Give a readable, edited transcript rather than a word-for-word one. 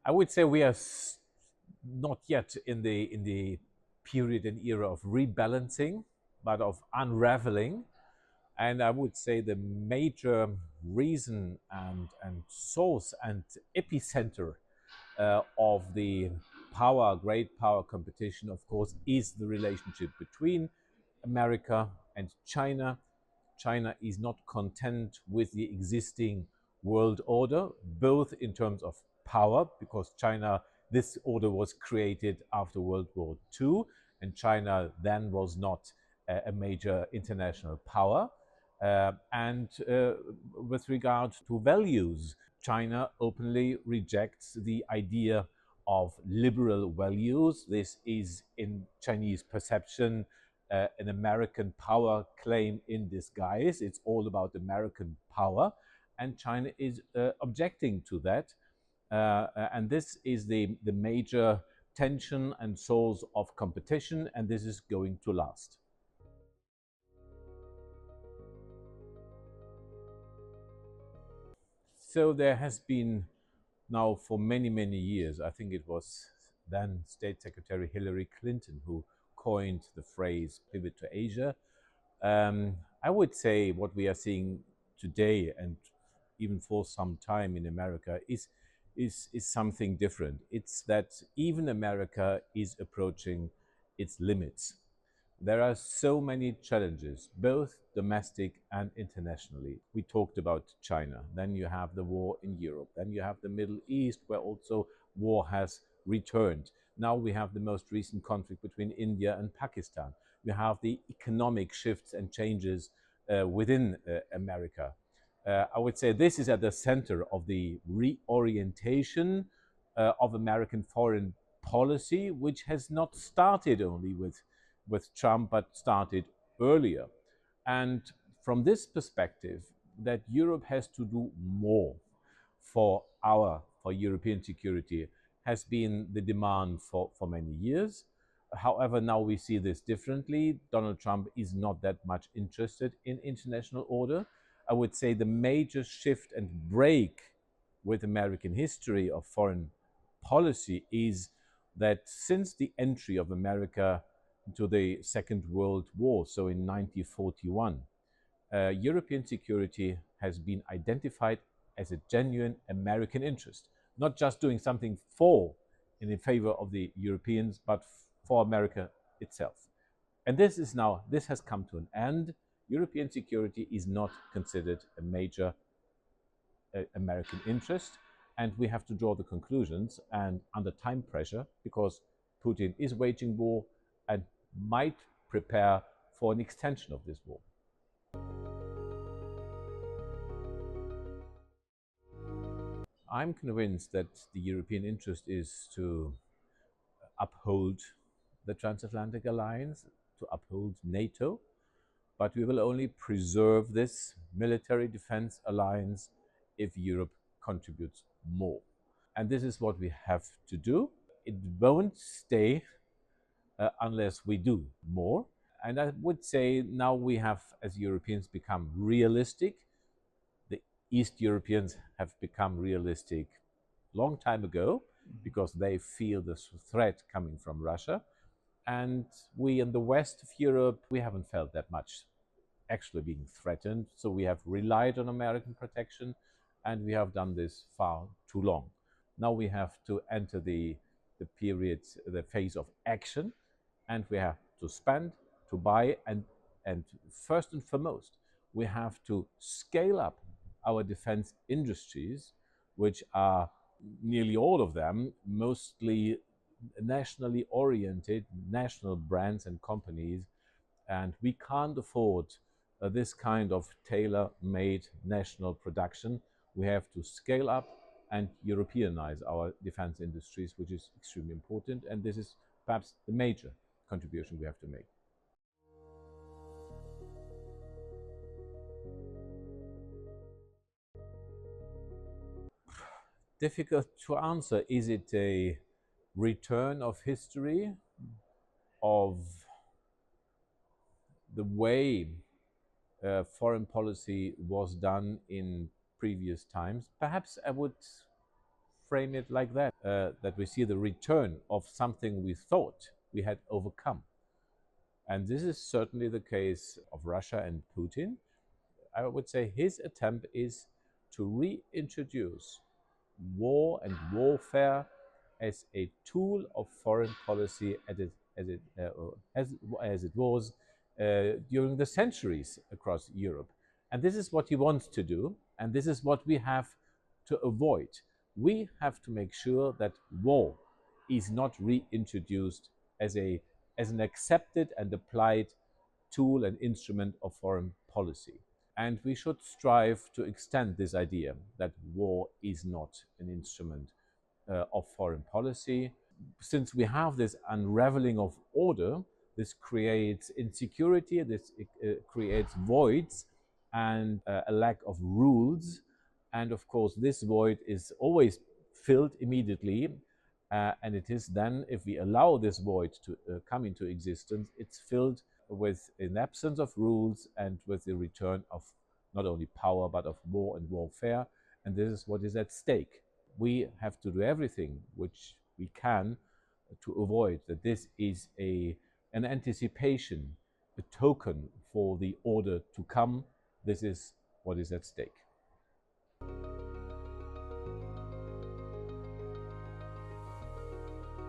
I would say we are not yet in the period and era of rebalancing, but of unraveling. And I would say the major reason and source and epicenter of the great power competition, of course, is the relationship between America and China. China is not content with the existing world order, both in terms of power, because this order was created after World War II, and China then was not a major international power. And with regard to values, China openly rejects the idea of liberal values. This is, in Chinese perception, an American power claim in disguise. It's all about American power, and China is objecting to that. And this is the major tension and source of competition, and this is going to last. So there has been now for many, many years, I think it was then State Secretary Hillary Clinton who coined the phrase pivot to Asia. I would say what we are seeing today and even for some time in America is something different. It's that even America is approaching its limits. There are so many challenges, both domestic and internationally. We talked about China, then you have the war in Europe, then you have the Middle East, where also war has returned. Now we have the most recent conflict between India and Pakistan. You have the economic shifts and changes within America. I would say this is at the center of the reorientation of American foreign policy, which has not started only with Trump, but started earlier. And from this perspective, that Europe has to do more for European security has been the demand for many years. However, now we see this differently. Donald Trump is not that much interested in international order. I would say the major shift and break with American history of foreign policy is that since the entry of America into the Second World War, so in 1941, European security has been identified as a genuine American interest, not just doing something in favor of the Europeans, but for America itself. And this has come to an end. European security is not considered a major American interest, and we have to draw the conclusions, and under time pressure, because Putin is waging war and might prepare for an extension of this war. I'm convinced that the European interest is to uphold the transatlantic alliance, to uphold NATO, but we will only preserve this military defense alliance if Europe contributes more. And this is what we have to do. It won't stay unless we do more. And I would say now we have, as Europeans, become realistic. The East Europeans have become realistic long time ago because they feel the threat coming from Russia. And we in the west of Europe, we haven't felt that much actually being threatened. So we have relied on American protection, and we have done this far too long. Now we have to enter the phase of action, and we have to spend, to buy, and first and foremost, we have to scale up our defense industries, which are nearly all of them mostly nationally oriented, national brands and companies, and we can't afford this kind of tailor-made national production. We have to scale up and Europeanize our defense industries, which is extremely important, and this is perhaps the major contribution we have to make. Difficult to answer. Is it a return of history, of the way foreign policy was done in previous times? Perhaps I would frame it like that, that we see the return of something we thought we had overcome. And this is certainly the case of Russia and Putin. I would say his attempt is to reintroduce war and warfare as a tool of foreign policy as it was during the centuries across Europe. And this is what he wants to do, and this is what we have to avoid. We have to make sure that war is not reintroduced as an accepted and applied tool and instrument of foreign policy. And we should strive to extend this idea that war is not an instrument of foreign policy. Since we have this unraveling of order, this creates insecurity, this creates voids and a lack of rules. And of course, this void is always filled immediately. And it is then, if we allow this void to come into existence, it's filled with an absence of rules and with the return of not only power, but of war and warfare. And this is what is at stake. We have to do everything which we can to avoid that. This is an anticipation, a token for the order to come. This is what is at stake.